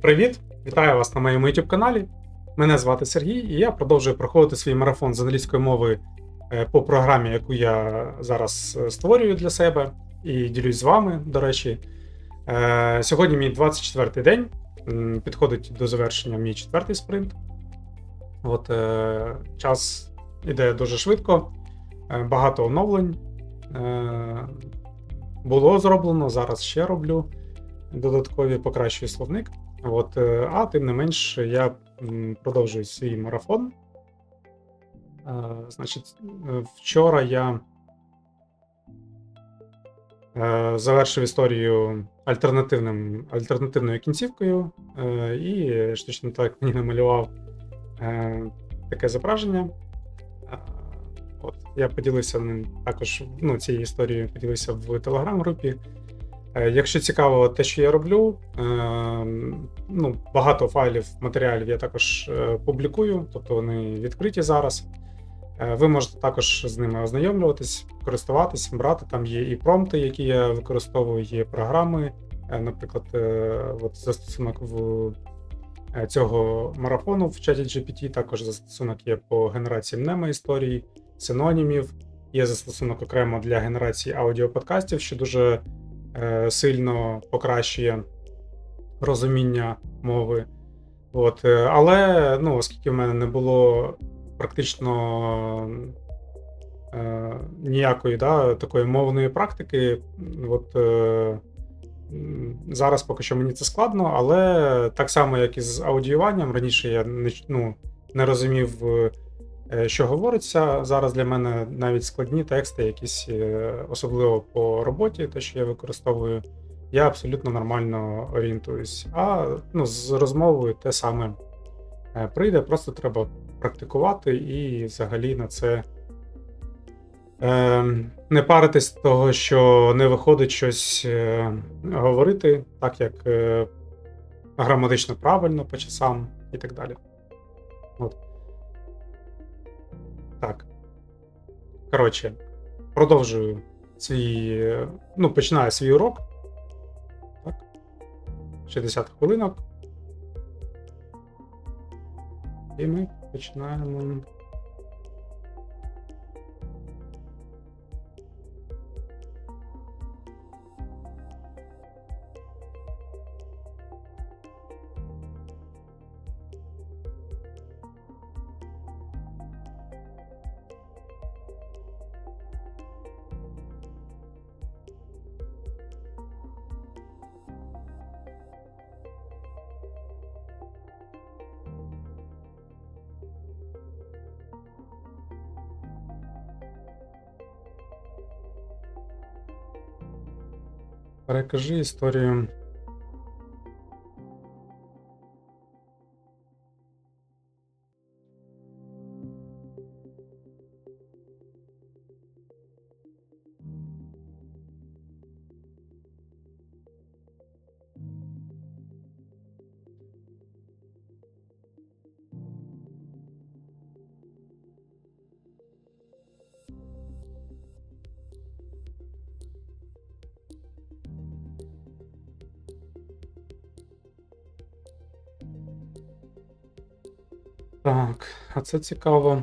Привіт! Вітаю вас на моєму YouTube каналі. Мене звати Сергій, і я продовжую проходити свій марафон з англійської мови по програмі, яку я зараз створюю для себе і ділюсь з вами, до речі. Сьогодні мій 24-й день, підходить до завершення мій 4-й спринт. Час іде дуже швидко, багато оновлень було зроблено, зараз ще роблю додаткові, покращую словник. А тим не менш, я продовжую свій марафон. Вчора я завершив історію альтернативною кінцівкою, і штучний інтелект мені намалював таке зображення. Я поділився ним також, цією історією поділився в телеграм-групі. Якщо цікаво те, що я роблю, багато файлів, матеріалів я також публікую, тобто вони відкриті зараз. Ви можете також з ними ознайомлюватись, користуватись, брати. Там є і промпти, які я використовую, є програми. Наприклад, застосунок цього марафону в чаті GPT, також застосунок є по генерації мнема історії, синонімів. Є застосунок окремо для генерації аудіоподкастів, що дуже сильно покращує розуміння мови. Але, оскільки в мене не було практично ніякої такої мовної практики, зараз поки що мені це складно, але так само, як і з аудіюванням, раніше я не розумів, що говориться. Зараз для мене навіть складні тексти, якісь, особливо по роботі, те, що я використовую, я абсолютно нормально орієнтуюсь. З розмовою те саме прийде, просто треба практикувати і взагалі на це не паритись того, що не виходить щось говорити так, як граматично правильно по часам і так далі. Продовжую починаю свій урок. 60 хвилинок. І ми починаємо. Перекажи історію. Так, а це цікаво.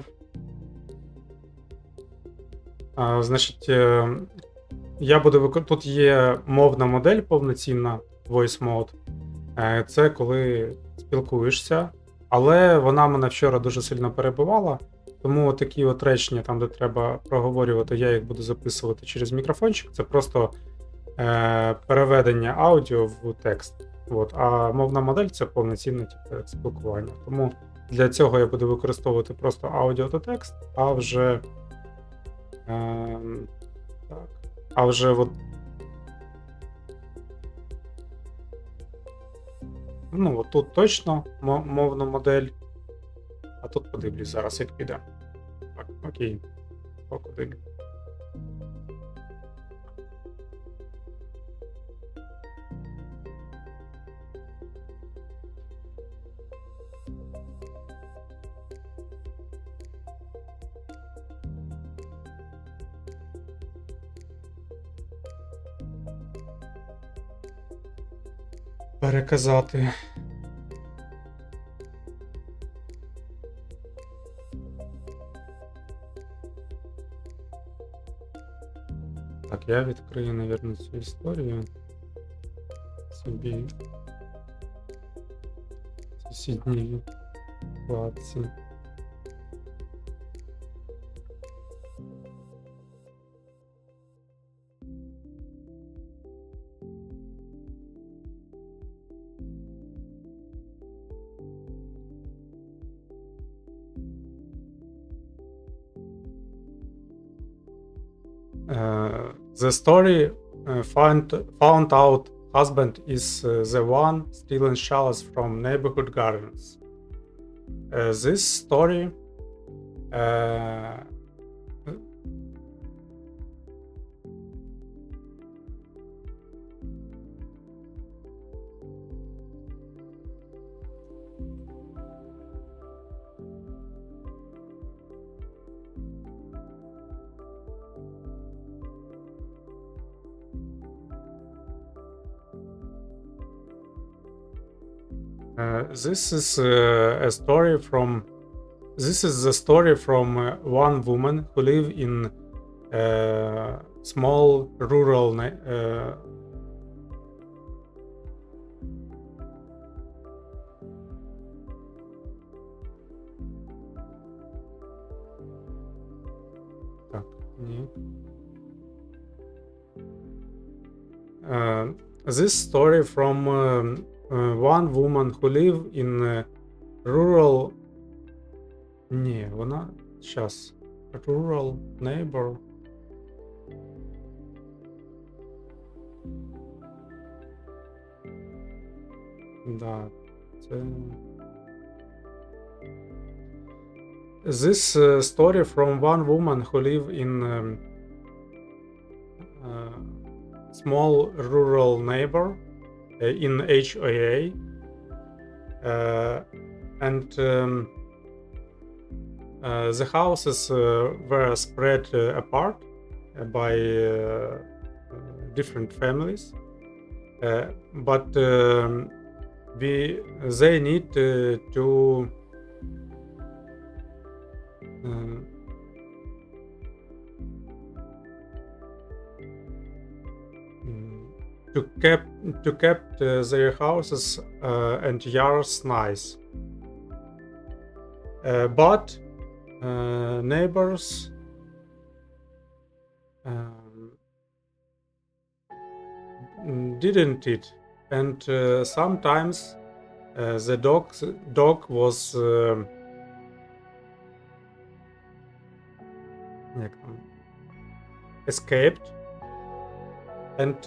Я буду тут є мовна модель повноцінна, voice mode. Це коли спілкуєшся, але вона мене вчора дуже сильно перебивала, тому такі речення, там, де треба проговорювати, я їх буду записувати через мікрофончик. Це просто переведення аудіо в текст. А мовна модель це повноцінне спілкування. Тому для цього я буду використовувати просто аудіо та текст, тут точно мовну модель, а тут подивлюсь зараз, як піде. Так, окей, покуди. Переказати. Так, я відкрию, навірно, цю історію собі в сусідній вкладці. The story found out husband is the one stealing shallots from neighborhood gardens. This story This is the story from one woman who live in small rural Так, ні. This story from one woman who live in rural... Ні, вона... Щас. Rural neighbor. Да, це... This story from one woman who live in small rural neighbor in HOA, and the houses were spread apart by different families, but they need to kept their houses and yards nice, but neighbors didn't it, and sometimes the dog was escaped, and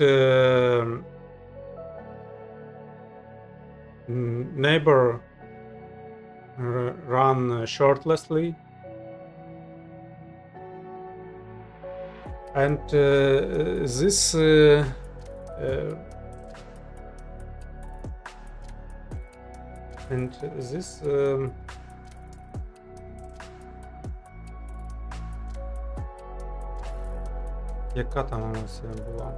neighbor ran shirtlessly, and this яка там емоція була?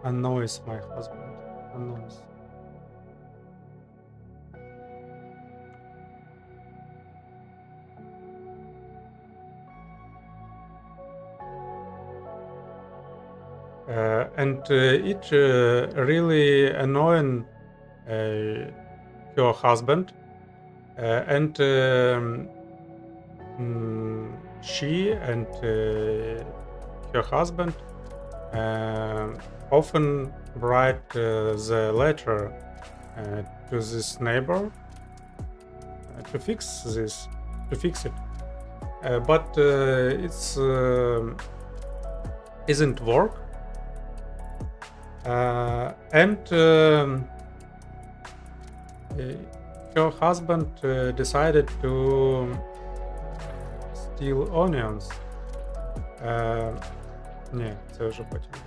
Annoys my husband. Annoys. And it really annoying her husband, and she and her husband often write the letter to this neighbor to fix it, but it's isn't work, and her husband decided to steal onions. Ні, це вже потім було.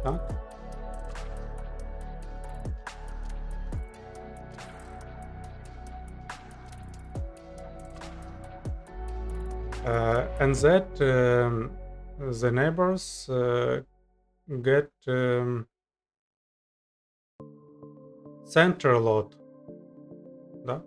Так. And that the neighbors get center a lot. Да?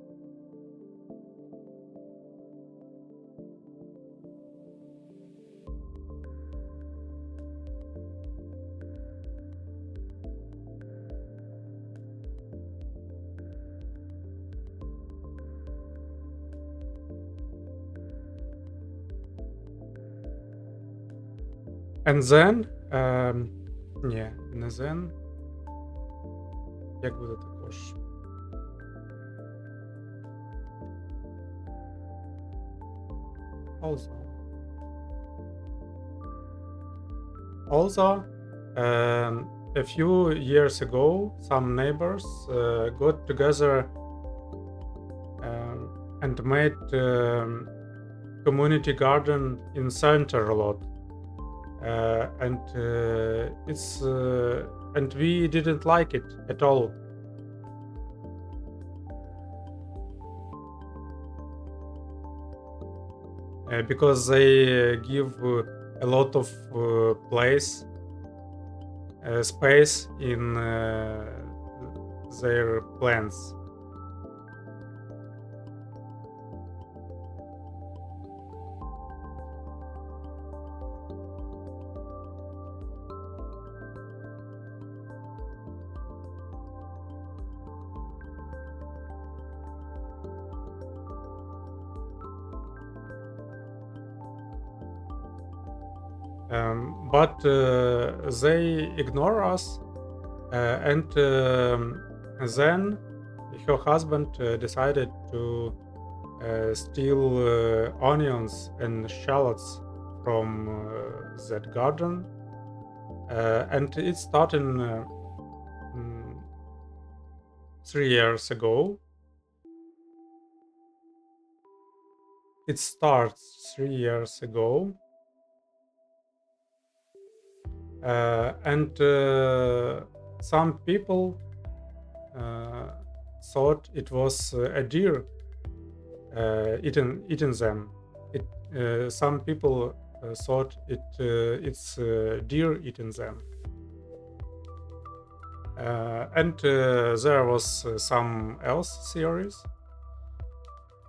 And then, ні, не then. Як буде також? Also, a few years ago, some neighbors got together and made community garden in center a lot. And we didn't like it at all. Because they give a lot of space in their plants. But they ignore us, and then her husband decided to steal onions and shallots from that garden, and it started 3 years ago. It starts 3 years ago. And some people thought it was a deer eating them. Some people thought it's deer eating them. And there was some else theories.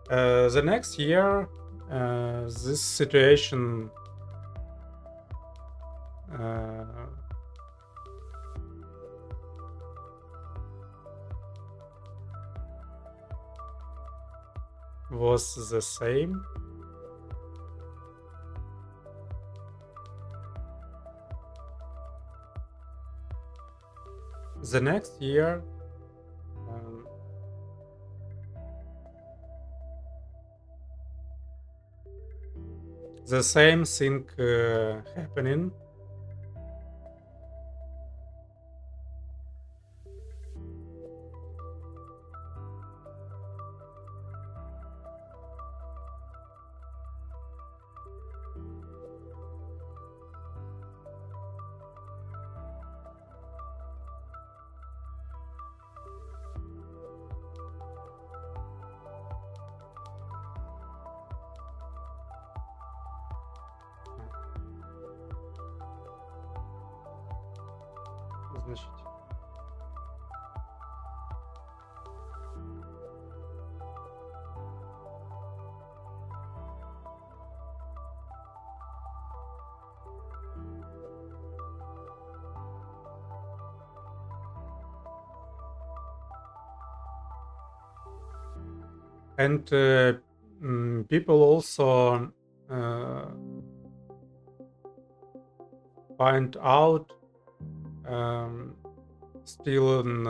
The next year, this situation was the same. The next year, the same thing happening. Значить. And people also find out stolen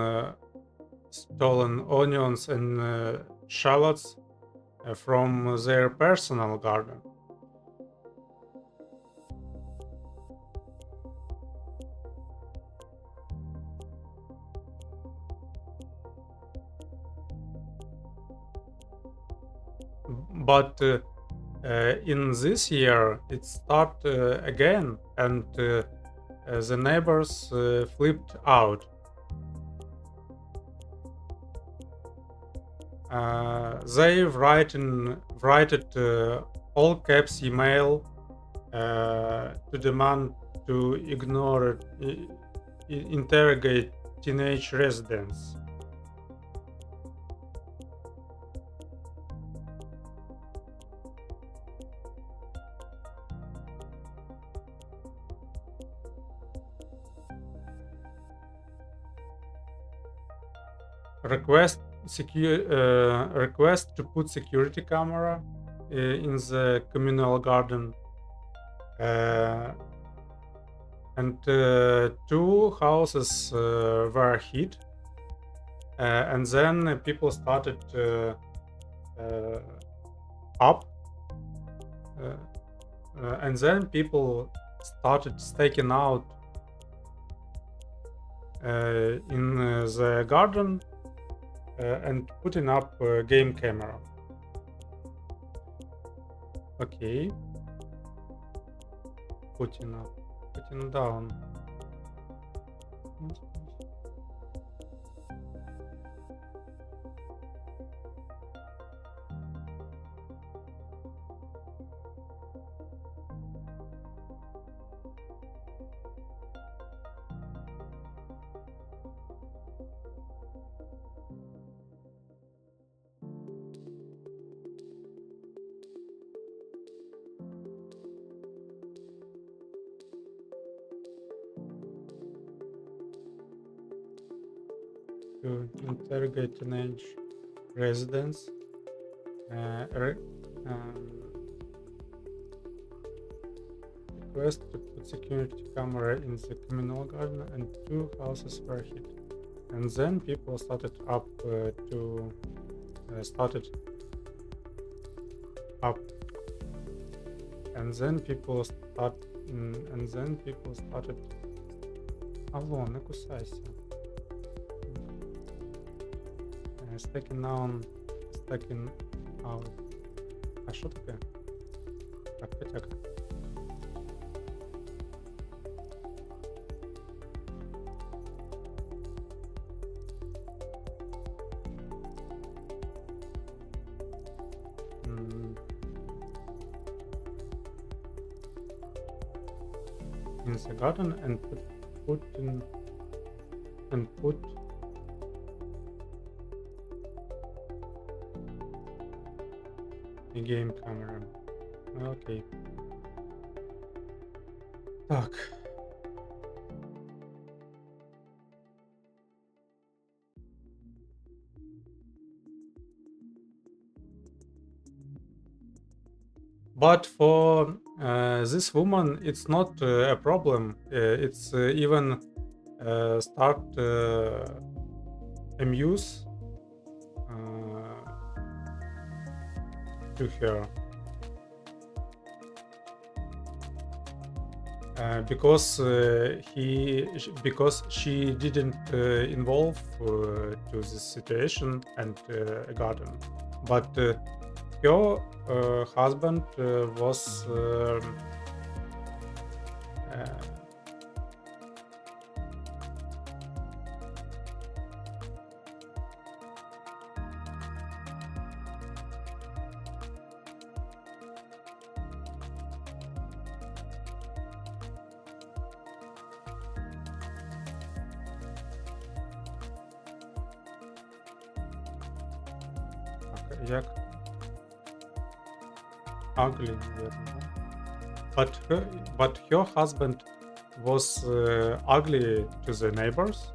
onions and shallots from their personal garden. But in this year it started again, and the neighbors flipped out. They wrote all caps email to demand to ignore interrogate teenage residents. Request to put security camera in the communal garden, and 2 houses were hit, and then people started up, and then people started staking out in the garden and putting up a game camera. Okay. Putting down. To interrogate teenage residents, request to put security camera in the communal garden, and 2 houses were hit. And then people started up, and then people started. Алло, не кусайся. Stacking down, stacking out. А що таке? Так, потяг. In the garden and put a game camera. Окей. Так. But for this woman, it's not a problem. It's even start amuse to her. Because she didn't involve to this situation and a garden, but her husband was як ugly, but her husband was ugly to the neighbors.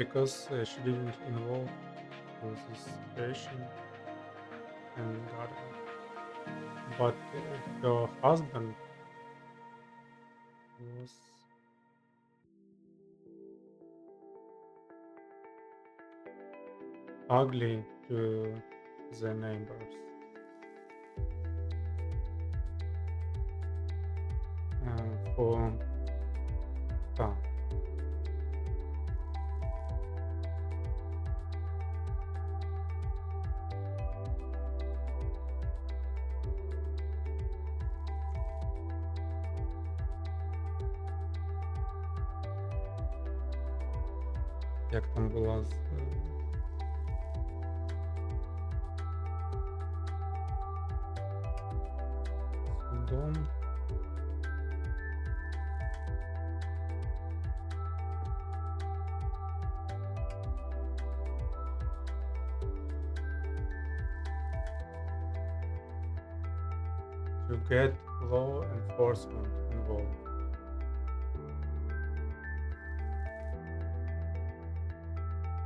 because she didn't involve this situation and garden. But her husband was ugly to the neighbors. For так. Як там була судом. To get law enforcement involved.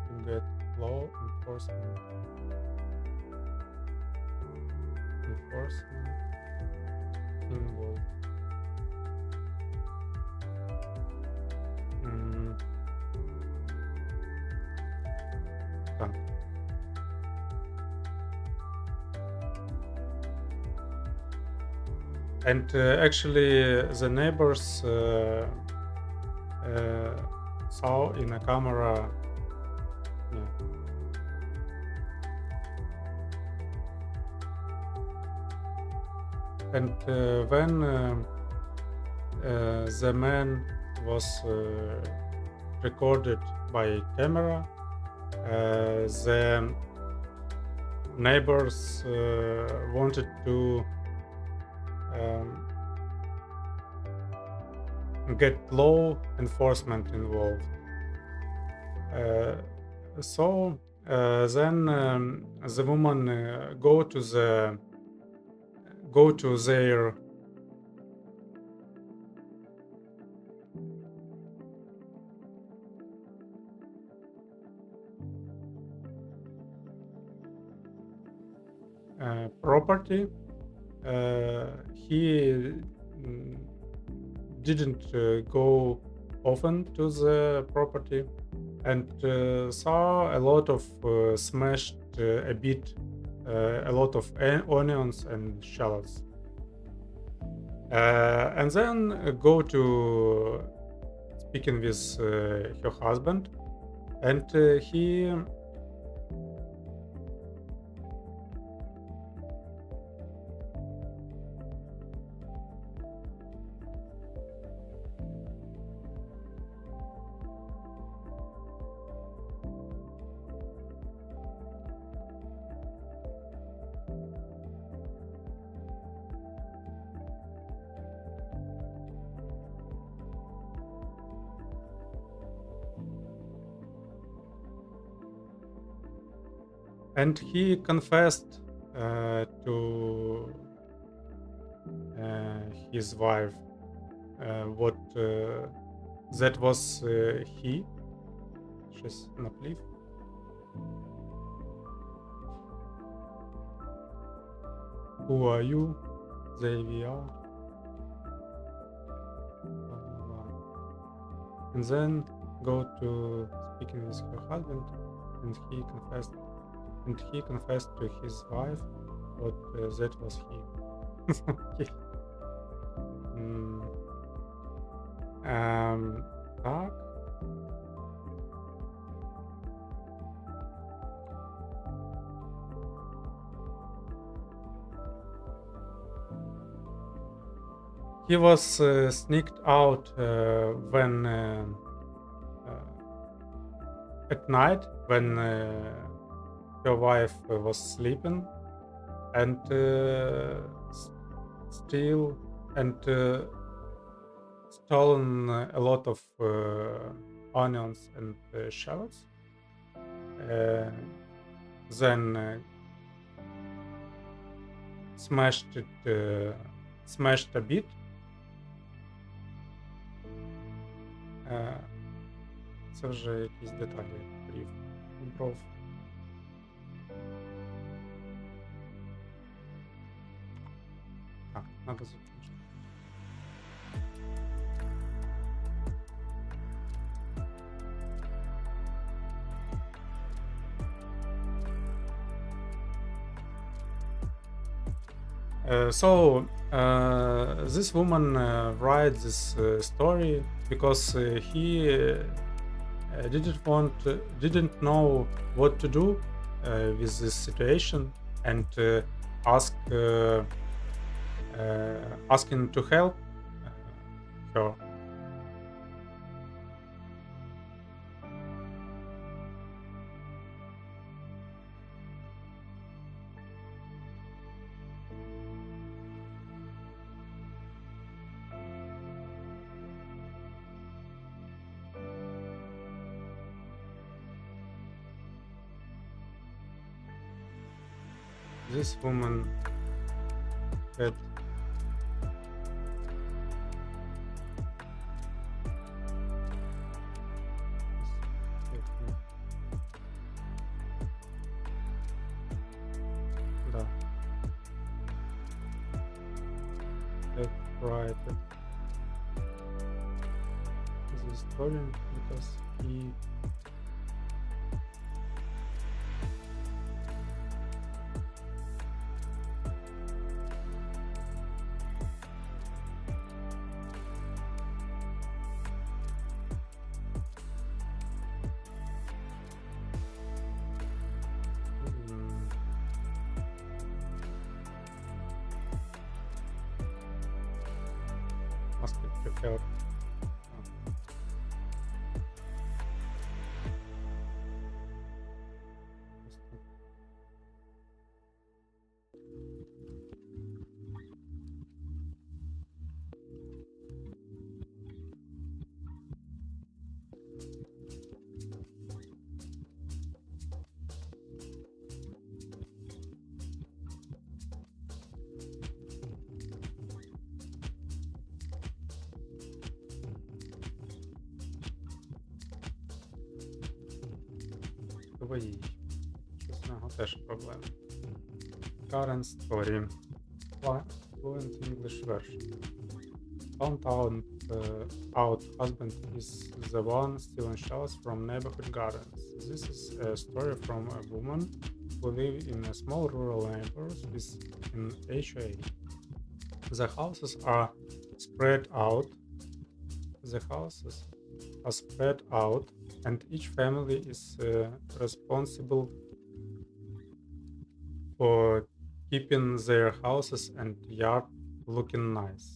To get law enforcement involved. Так. And actually, the neighbors saw in a camera. Yeah. And when the man was recorded by camera, the neighbors wanted to get law enforcement involved. So then the woman go to their property. He didn't go often to the property and saw a lot of smashed a lot of onions and shallots. And then go to speaking with her husband, and he confessed to his wife what that was he. Щось наплів. Who are you? Заявляв. And then go to speaking with her husband, and he confessed to his wife what that was he. Okay. Так. He was sneaked out when at night when her wife was sleeping, and stolen a lot of onions and shallots. Then smashed a bit. Це це вже якісь деталі брів. Бров. Так, треба закінчити. This woman writes this story because didn't know what to do with this situation, and asking to help her. This woman had да. That write the story because he asked to help. Твої. Щось в нього теж проблеми. Current story. Fluent English version. Found out husband is the one stealing shells from neighborhood gardens. This is a story from a woman who live in a small rural neighborhood in HA. The houses are spread out. And each family is responsible for keeping their houses and yard looking nice.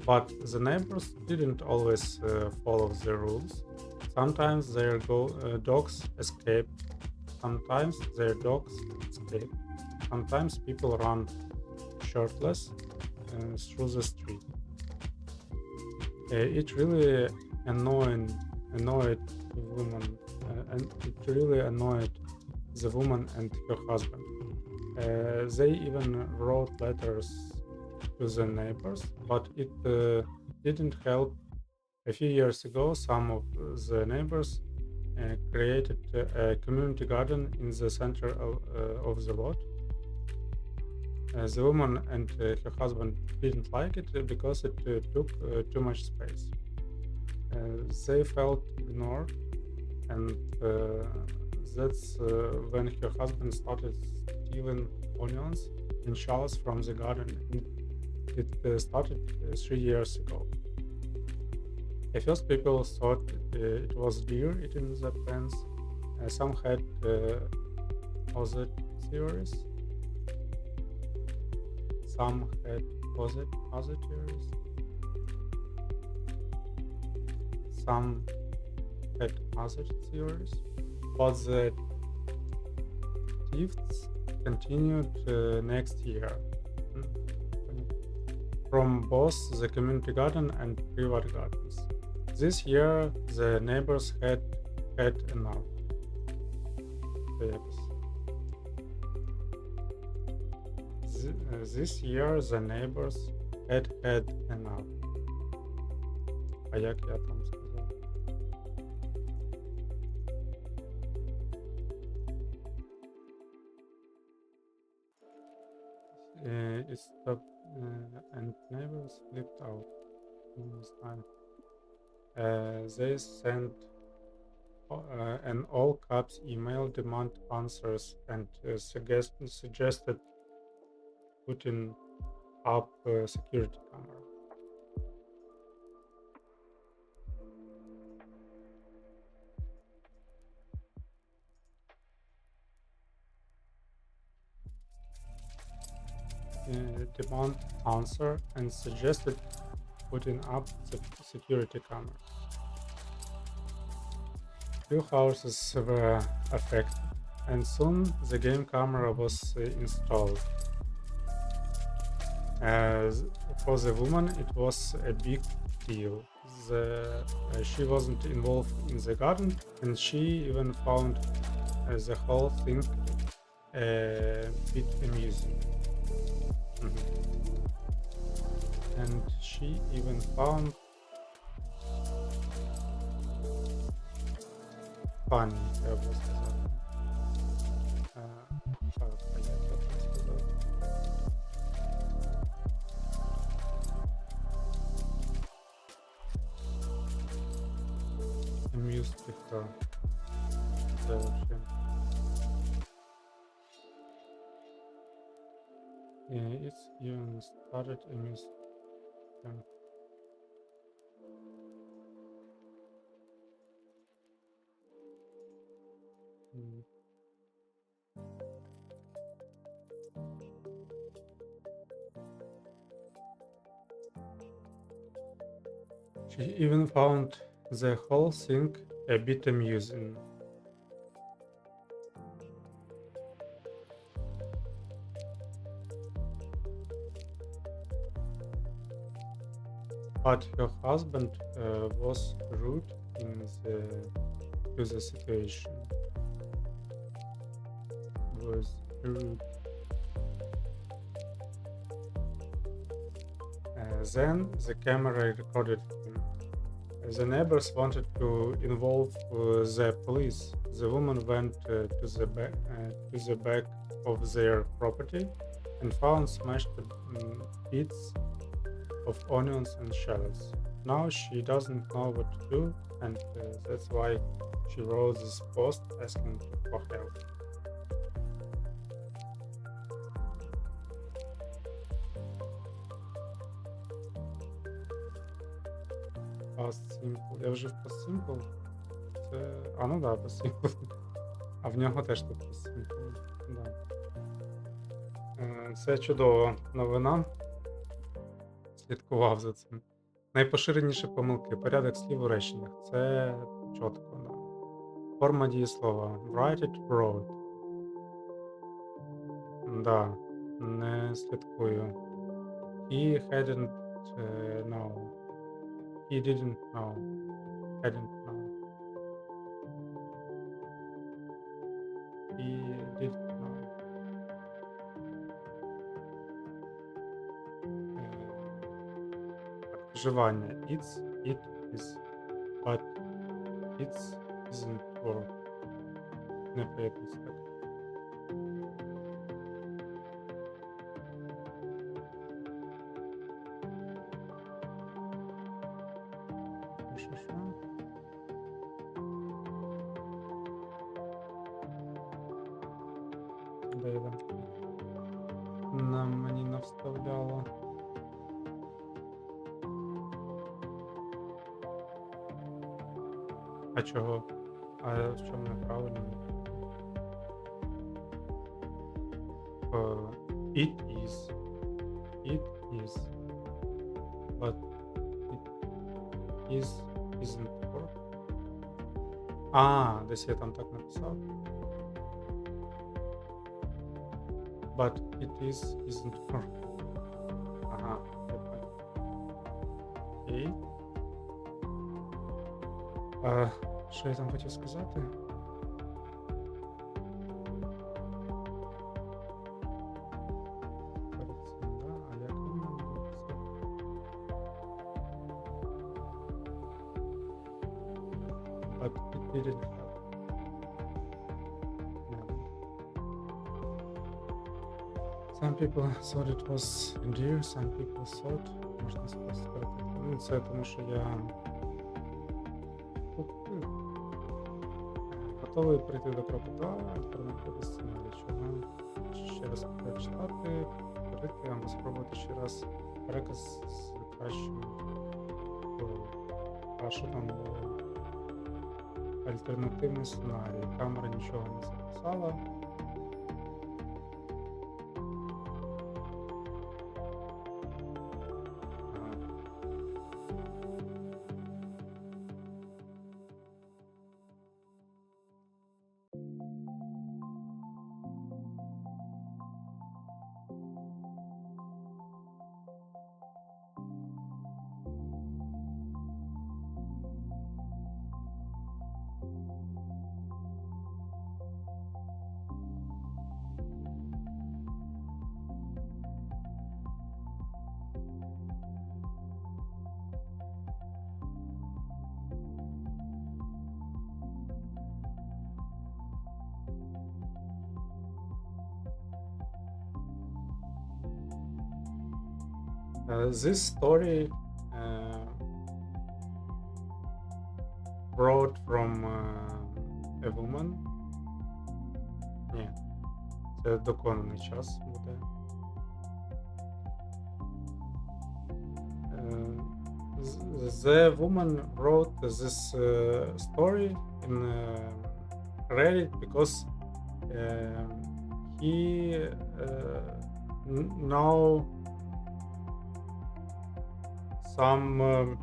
But the neighbors didn't always follow the rules. Sometimes their dogs escaped. Sometimes people run shirtless through the street. It really annoyed the woman and her husband. They even wrote letters to the neighbors, but it didn't help. A few years ago, some of the neighbors created a community garden in the center of the lot. The woman and her husband didn't like it because it took too much space. They felt ignored, and that's when her husband started stealing onions and shallots from the garden. It started 3 years ago. At first, people thought it was deer eating the plants. Some had other theories. Some had other theories. Some had other theories, but the thefts continued next year from both the community garden and private gardens. This year, the neighbors had enough. This year, the neighbors had enough. А як я там сказав? it stopped and never slipped out. Не знаю. They sent an all caps email demand answers and suggested putting up a security camera. Demand answer and suggested putting up the security camera. Few houses were affected, and soon the game camera was installed. For the woman, it was a big deal. She wasn't involved in the garden, and she even found the whole thing a bit amusing. And she even found funny, я бы сказал. Так, а як я це сказав? Amused her. Це вообще. It's even started amused them. She even found the whole thing a bit amusing. But her husband was rude to the situation. Was rude. Then the camera recorded him. The neighbors wanted to involve the police. The woman went to the back of their property and found smashed bits of onions and shallots. Now she doesn't know what to do, and that's why she wrote this post asking for help. Past simple. Я вже в past simple. Це... А, ну да, past simple. А в нього теж тут past simple. Да. Це чудова новина. Слідкував за цим. Найпоширеніші помилки. Порядок слів у реченнях. Це чітко, да. Форма дієслова. Write it, wrote. Да, не слідкую. He hadn't know. He didn't know. Hadn't know. He didn't know. Вживання. It's, it is. But it's isn't work. Не поєднується так. Що? Де я? Нам мені навставляло. А чого? А в чому неправильно? It is. It is. But it isn't work. Десь я там так написав. But it isn't work. Ага, я понял. Окей. Що я там хотів сказати? Перед цим, да? А як він написав? But it didn't help. Some people thought it was dear, some people thought. Можна сказати. Ну, це тому, що я готовий прийти до кроку 2, альтернативне сценарію. Чого ще раз прочитати, повторити або спробувати ще раз переказ з кращим. А що там було? Альтернативний сценарій. Камера нічого не записала. This story brought from a woman. Ні, це доконаний час буде. The woman wrote this story in Reddit because he know some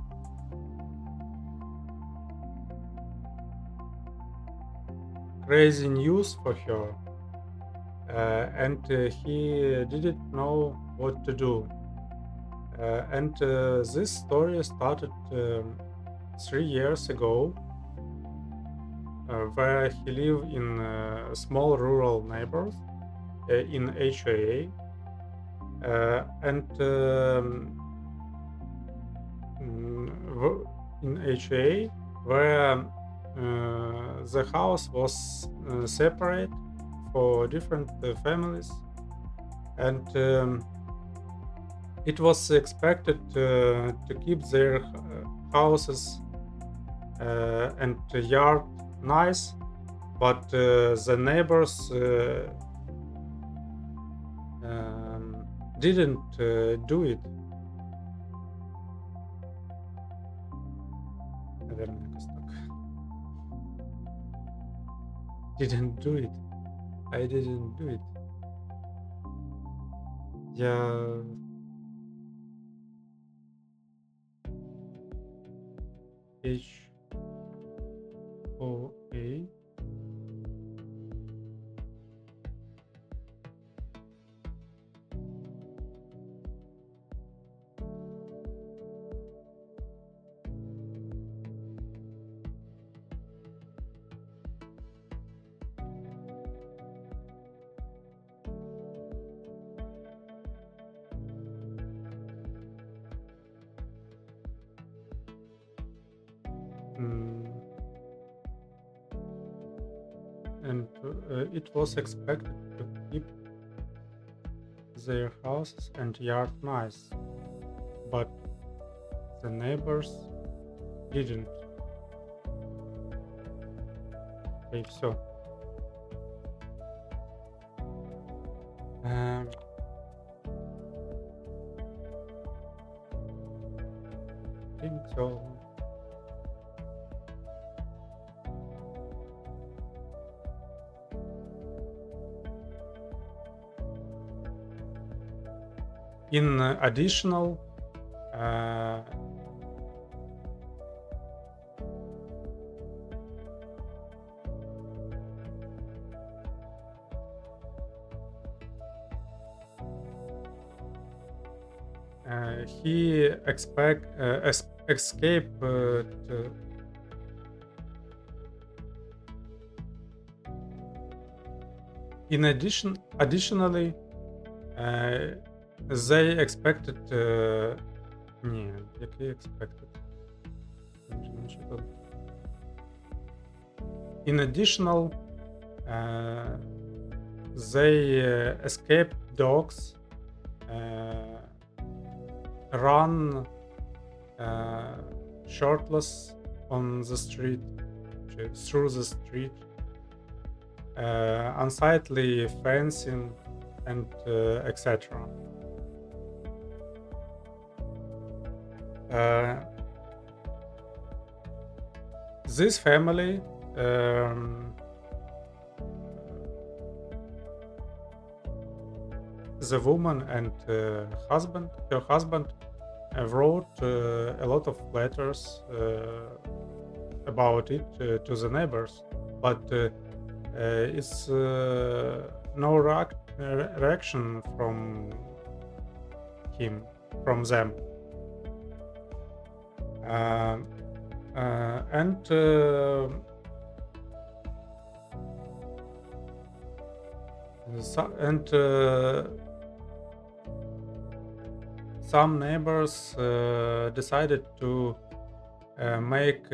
crazy news for her, and he didn't know what to do. And this story started 3 years ago, where he lived in small rural neighbors in HOA, and in HOA, where the house was separate for different families, and it was expected to keep their houses and yard nice, but the neighbors didn't do it. Наверное, якось так. Didn't do it. I didn't do it. Я HOA. And it was expected to keep their houses and yard nice, but the neighbors didn't. И все. Think so. In additional, he escaped additionally, they expected. Ні, який expected? In additional, they escaped dogs run shirtless on the street, through the street, unsightly fencing, and etc. This family the woman and her husband wrote a lot of letters about it to the neighbors, but it's no reaction from them. Some neighbors decided to make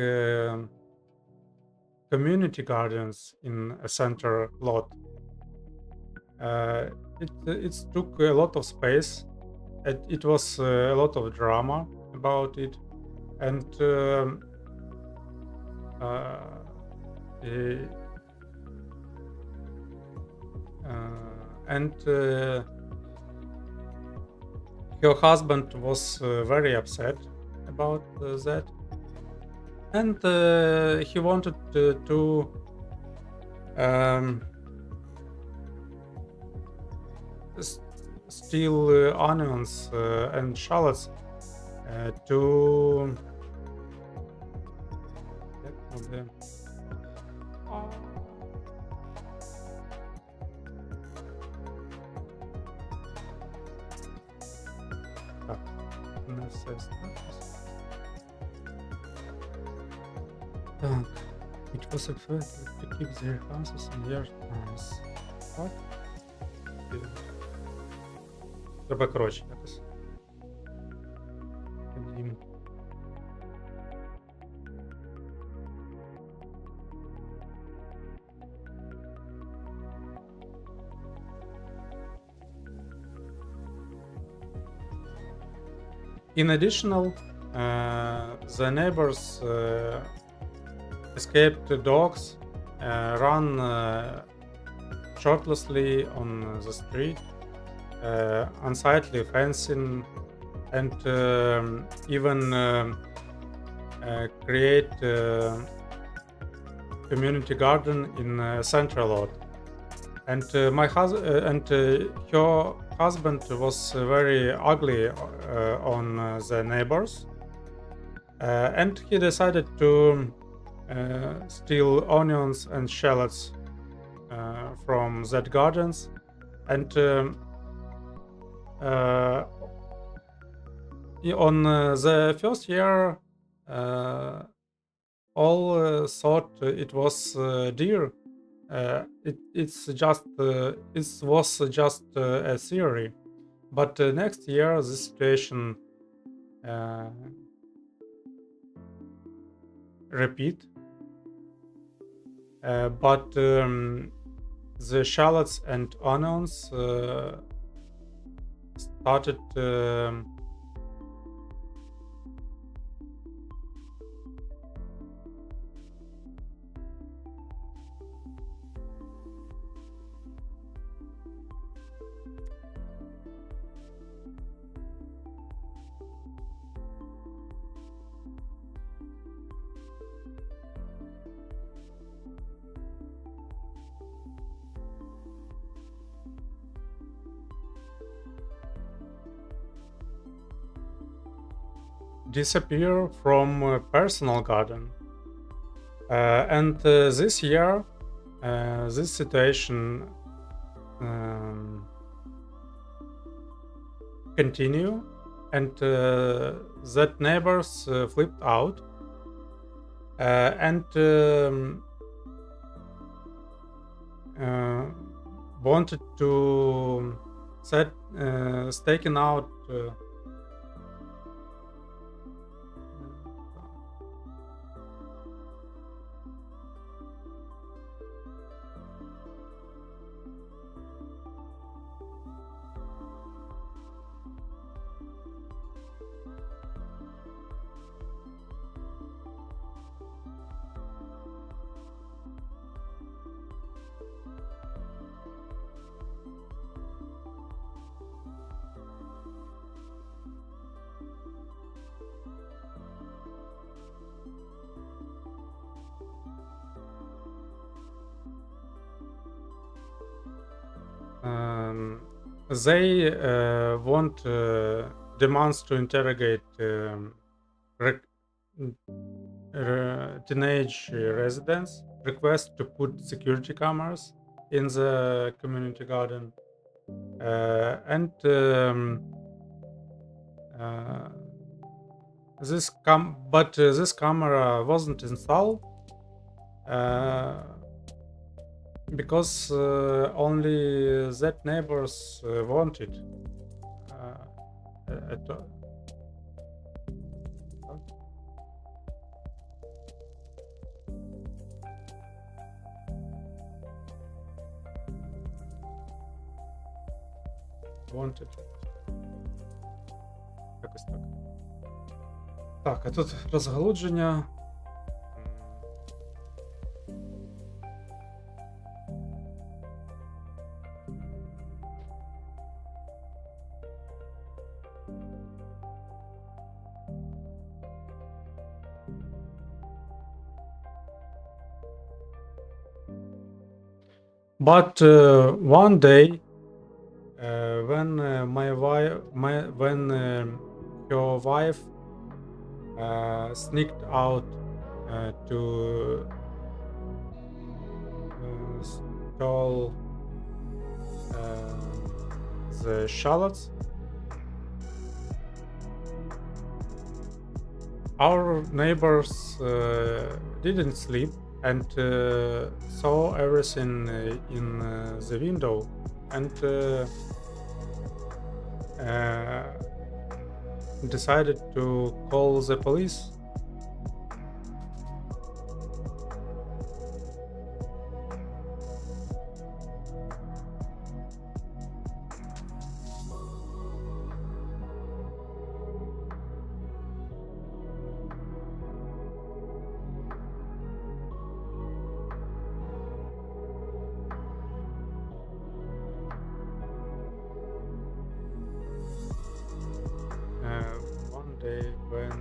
community gardens in a center lot. It took a lot of space. It was a lot of drama about it, and her husband was very upset about that, and he wanted to steal onions and shallots to Так, не все статус. Так, it was effective to keep their houses in their times. Так. Треба коротше якось. Ходім. In addition, the neighbors escaped dogs run shirtlessly on the street, unsightly fencing, and even create community garden in central lot. And her husband was very ugly on the neighbors, and he decided to steal onions and shallots from that gardens, and on the first year all thought it was deer. It was just a theory, but next year the situation repeat. But the shallots and onions started disappear from personal garden, and this year this situation continue, and that neighbors flipped out and wanted to staken out They want demands to interrogate teenage residents, request to put security cameras in the community garden, and this camera wasn't installed because only that neighbors wanted. Это... Wanted. Якось так. Так, а тут розгалудження. But one day, when your wife sneaked out to stole the shallots, our neighbors didn't sleep and saw everything in the window, and decided to call the police. One day when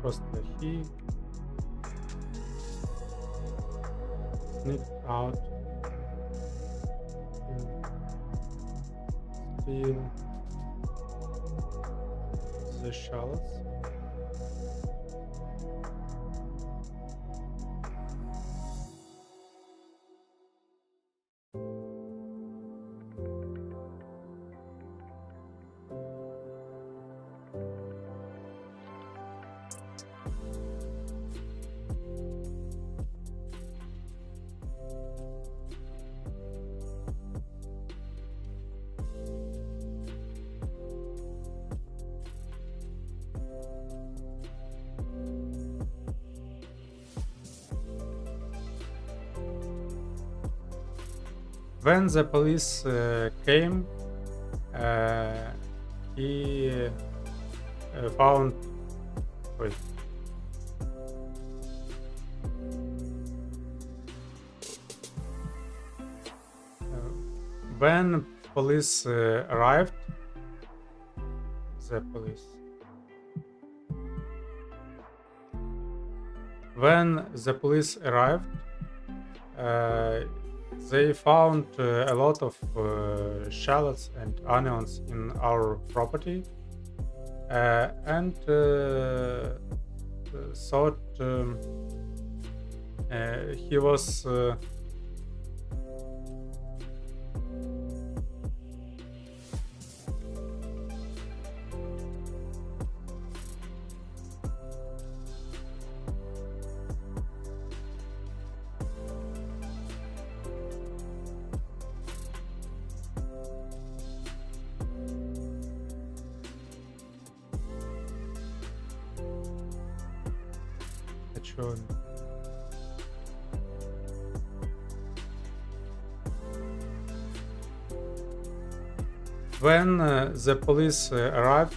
просто he sneaked out to steal the shallots. When the police came, he found. Wait. When police arrived, the police. When the police arrived, they found a lot of shallots and onions in our property, and thought he was Чё? When the police arrived,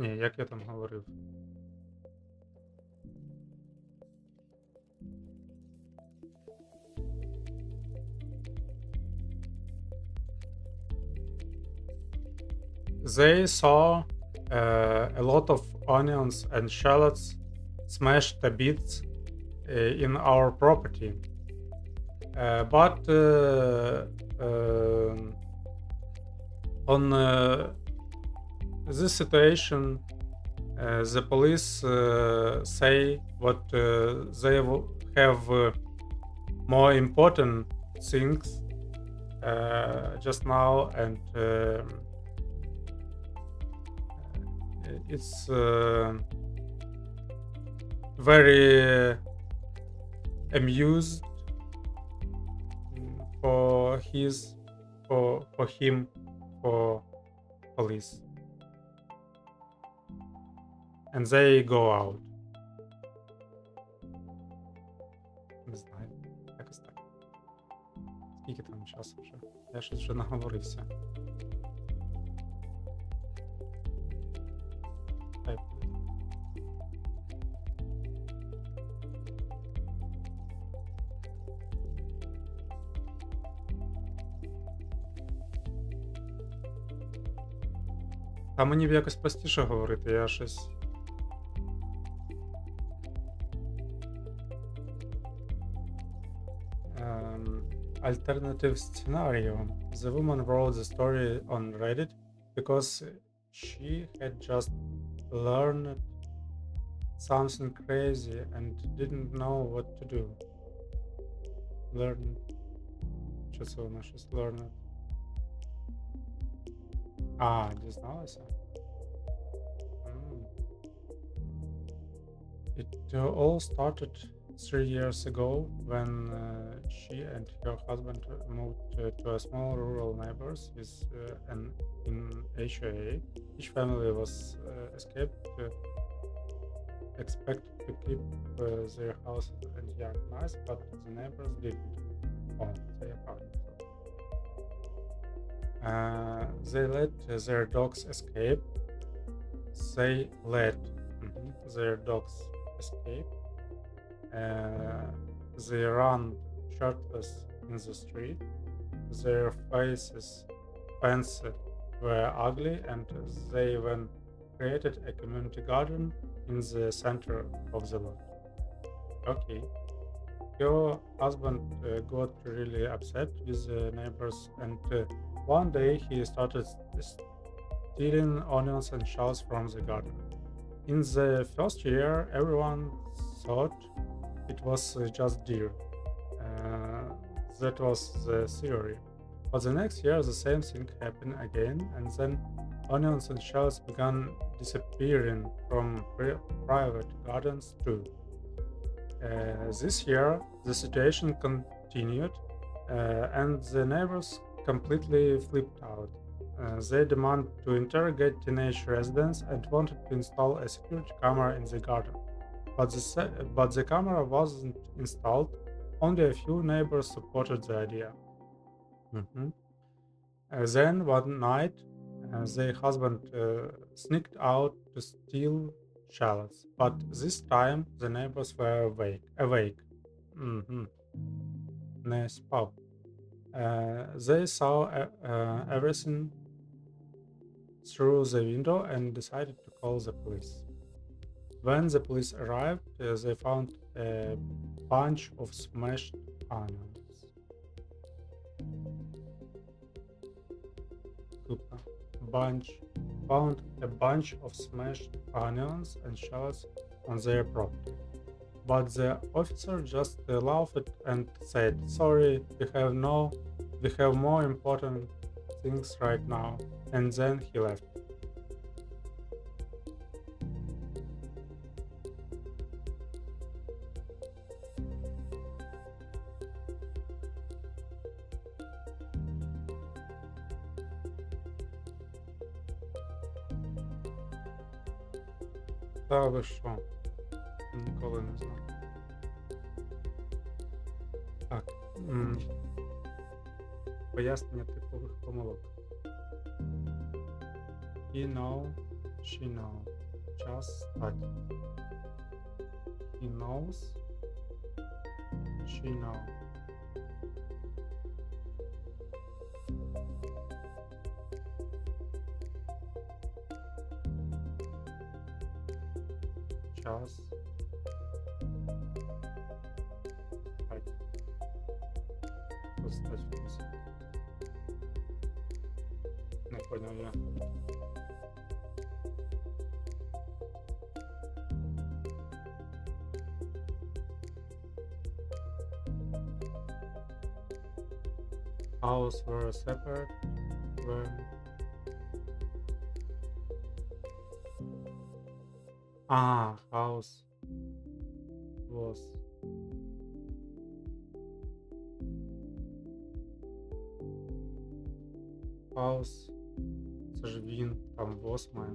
Ні, як я там говорив. They saw a lot of onions and shallots smashed to bits in our property. But on this situation, the police say what they have more important things just now, and it's very amused for him, for police, and they go out. Не знаю, якось так. Скільки там часу вже? Я щось вже наговорився. Хай буде. Та мені б якось простіше говорити, я щось. Alternative scenario. The woman wrote the story on Reddit because she had just learned something crazy and didn't know what to do. Learn. Що це вона щось learned? Дізналася? It all started 3 years ago when she and her husband moved to a small rural neighbors in HOA. Each family was expected to keep their houses and yard nice, but the neighbors didn't own their apartments. They let their dogs escape. They run shirtless in the street. Their faces were ugly, and they even created a community garden in the center of the lot. Okay. Your husband got really upset with the neighbors, and one day he started stealing onions and shallots from the garden. In the first year, everyone thought it was just deer. That was the theory. But the next year, the same thing happened again, and then onions and shallots began disappearing from private gardens too. This year, the situation continued, and the neighbors completely flipped out. They demanded to interrogate teenage residents and wanted to install a security camera in the garden. But the camera wasn't installed. Only a few neighbors supported the idea. Then one night, the husband sneaked out to steal shallots. But this time, the neighbors were awake. Не спав. They saw everything through the window and decided to call the police. When the police arrived, they found a bunch of smashed onions. Found a bunch of smashed onions and shallots on their property. But the officer just laughed and said, "Sorry, we have more important things right now," and then he left. Та ви що? Ніколи не знав. Так. Пояснення типових помилок. He know, she know. час стати. He knows. She know. Час стати. Стать в кінці. Не понял я. House were separate when house was house. Це ж він, там was має.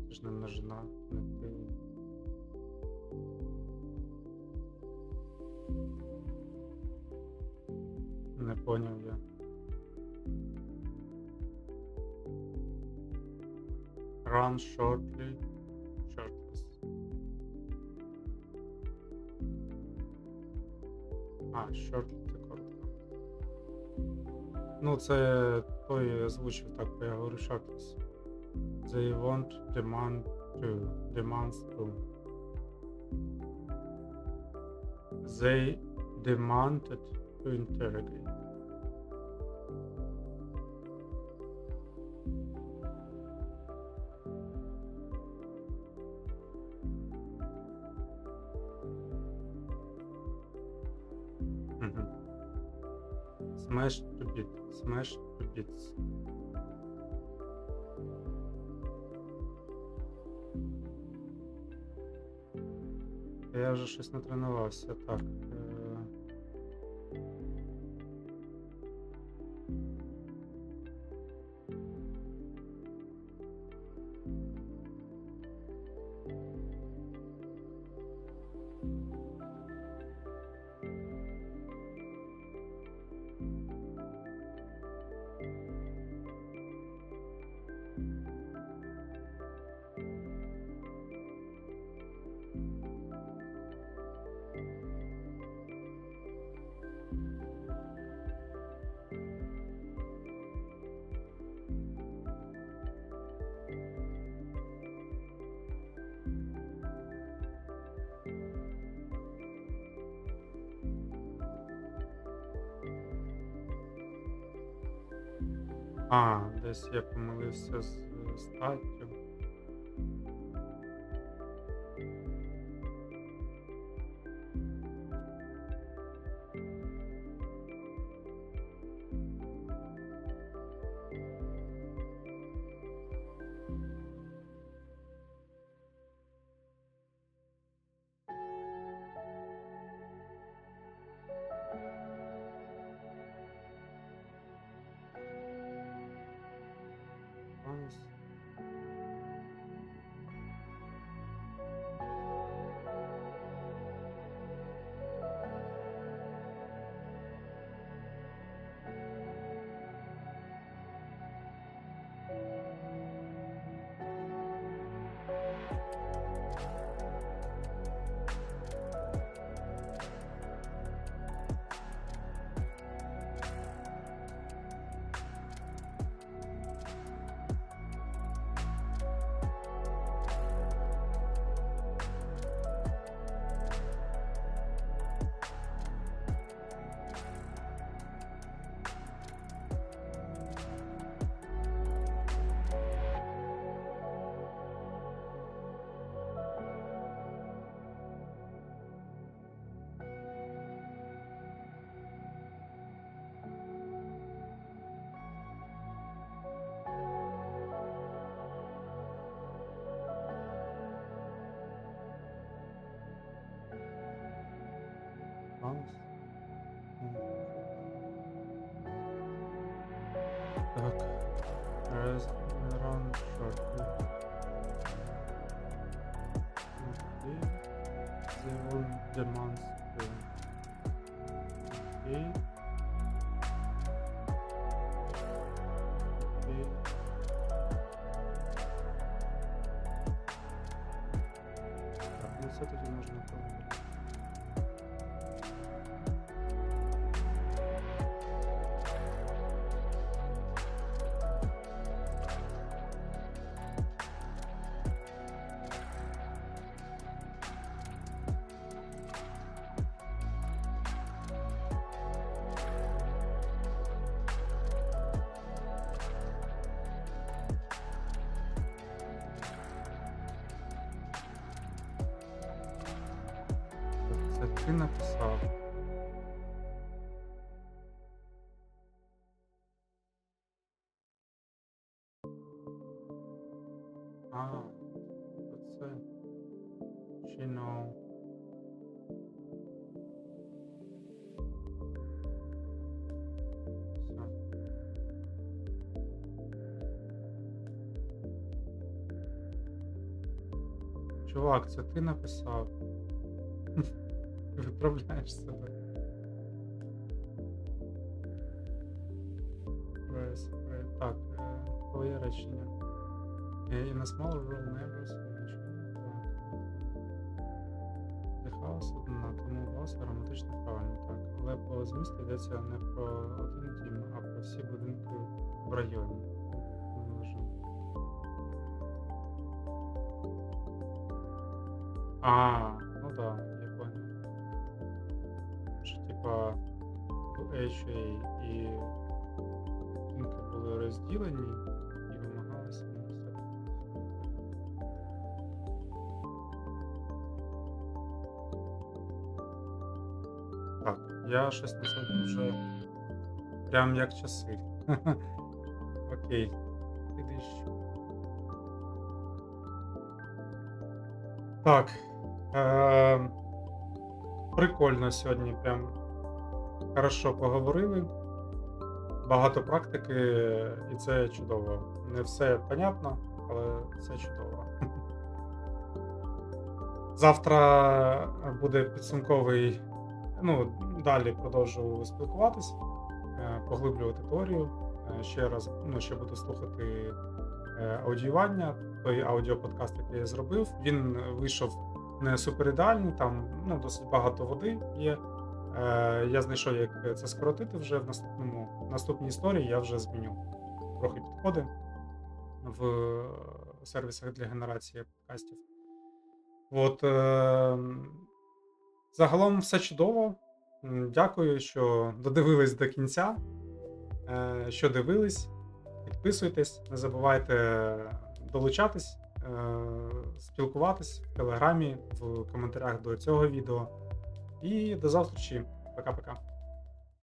Це ж не множина, не ти. Не поняв я. Run shortly. Shortless. Shortly це коротко. Ну, це той озвучив так, бо я говорю shortless. They won't demands to. They demanded to interrogate. Smash to bits. Я вже щось натренувався, так. Десь я помилився з статтю. Так. Run shortly. Okay. They will demand to. Okay. Okay. це тоді можна проводити. Це ти написав. А, це чино. Все. Чувак, це ти написав. Виправляєш себе. Так, твоє речення. In a small rural neighborhood, the house одна, тому власне граматично правильно, так. Але по змісту йдеться не про один дім, а про всі будинки в районі. Ну да, я понял. Що типа в HA і будинки були розділені і вимагалися на себе. Так, я щось на сьогодні вже прям як часи. Окей, іди ще. Так. Прикольно сьогодні, прям хорошо поговорили. Багато практики, і це чудово. Не все понятно, але це чудово. Завтра буде підсумковий. Далі продовжу спілкуватись, поглиблювати теорію. Ще раз, ще буду слухати аудіювання, той аудіоподкаст, який я зробив. Він вийшов не супер ідеальний, там досить багато води є. Я знайшов, як це скоротити вже в наступній історії. Я вже зміню трохи підходи в сервісах для генерації подкастів. Загалом все чудово. Дякую, що додивились до кінця. Що дивились, підписуйтесь, не забувайте долучатись, спілкуватись в Телеграмі, в коментарях до цього відео. І до зустрічі. Пока-пока.